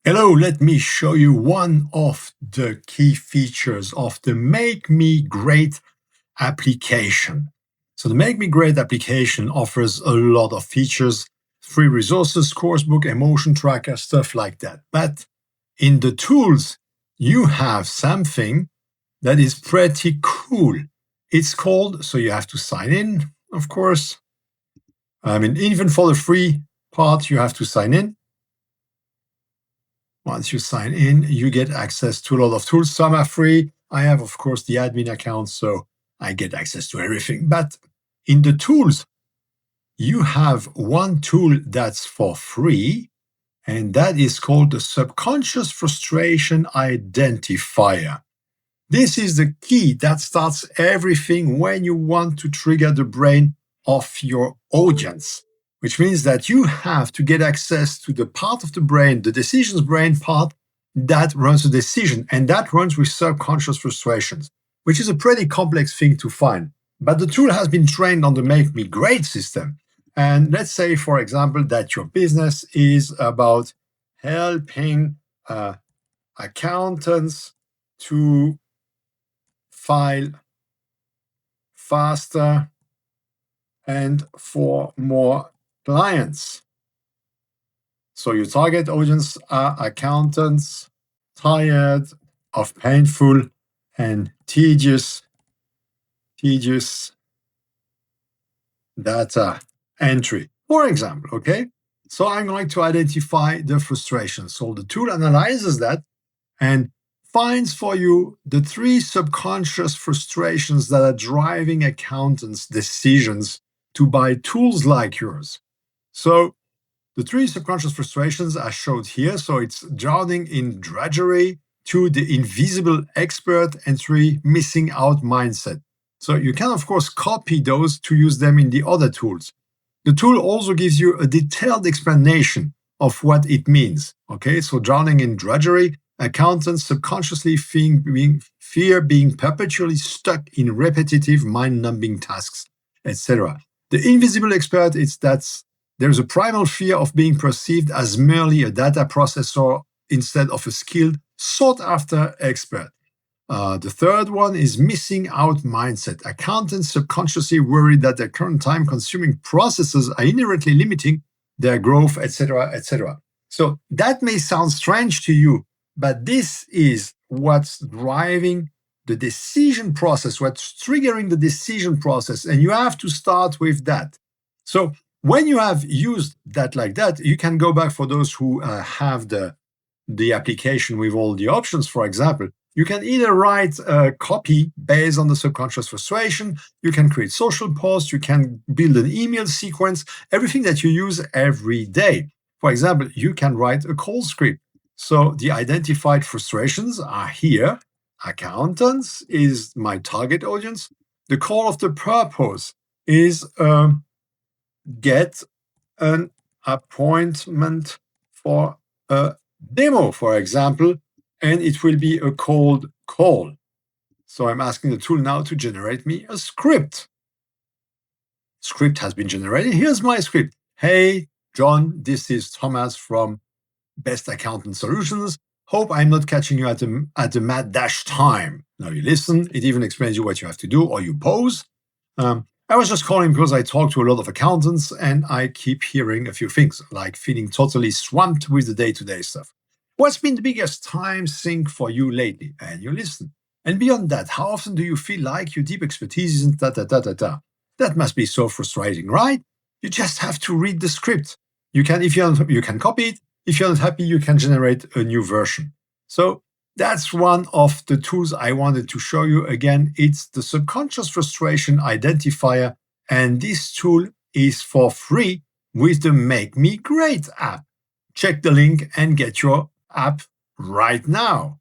Hello, let me show you one of the key features of the Make Me Great application. So the Make Me Great application offers a lot of features, free resources, course book, emotion tracker, stuff like that. But in the tools, you have something that is pretty cool. It's called, so you have to sign in, of course. Even for the free part, you have to sign in. Once you sign in, you get access to a lot of tools. Some are free. I have, of course, the admin account, so I get access to everything. But in the tools, you have one tool that's for free, and that is called the Subconscious Frustration Identifier. This is the key that starts everything when you want to trigger the brain of your audience, which means that you have to get access to the part of the brain, the decisions brain part that runs the decision, and that runs with subconscious frustrations, which is a pretty complex thing to find. But the tool has been trained on the Make Me Great system. And let's say, for example, that your business is about helping accountants to file faster and for more clients. So your target audience are accountants tired of painful and tedious data entry, for example, okay? So I'm going to identify the frustration. So the tool analyzes that and finds for you the 3 subconscious frustrations that are driving accountants' decisions to buy tools like yours. So the 3 subconscious frustrations are showed here. So it's drowning in drudgery, 2, the invisible expert, and 3, missing out mindset. So you can, of course, copy those to use them in the other tools. The tool also gives you a detailed explanation of what it means. Okay, so drowning in drudgery, accountants subconsciously fear being perpetually stuck in repetitive, mind-numbing tasks, etc. The invisible expert is that there's a primal fear of being perceived as merely a data processor instead of a skilled, sought-after expert. The third one is missing out mindset. Accountants subconsciously worry that their current time-consuming processes are inherently limiting their growth, etc., etc. So that may sound strange to you, but this is what's driving the decision process, what's triggering the decision process, and you have to start with that. So when you have used that like that, you can go back for those who have the application with all the options, for example. You can either write a copy based on the subconscious frustration, you can create social posts, you can build an email sequence, everything that you use every day. For example, you can write a call script. So the identified frustrations are here. Accountants is my target audience. The call of the purpose is get an appointment for a demo, for example, and it will be a cold call. So I'm asking the tool now to generate me a script. Script has been generated. Here's my script. Hey, John, this is Thomas from Best Accountant Solutions. Hope I'm not catching you at the mad dash time. Now you listen. It even explains you what you have to do, or you pause. I was just calling because I talk to a lot of accountants and I keep hearing a few things, like feeling totally swamped with the day-to-day stuff. What's been the biggest time sink for you lately? And you listen. And beyond that, how often do you feel like your deep expertise isn't da-da-da-da-da? That must be so frustrating, right? You just have to read the script. You can, if you can copy it. If you're not happy, you can generate a new version. So that's one of the tools I wanted to show you. Again, it's the Subconscious Frustration Identifier, and this tool is for free with the Make Me Great app. Check the link and get your app right now.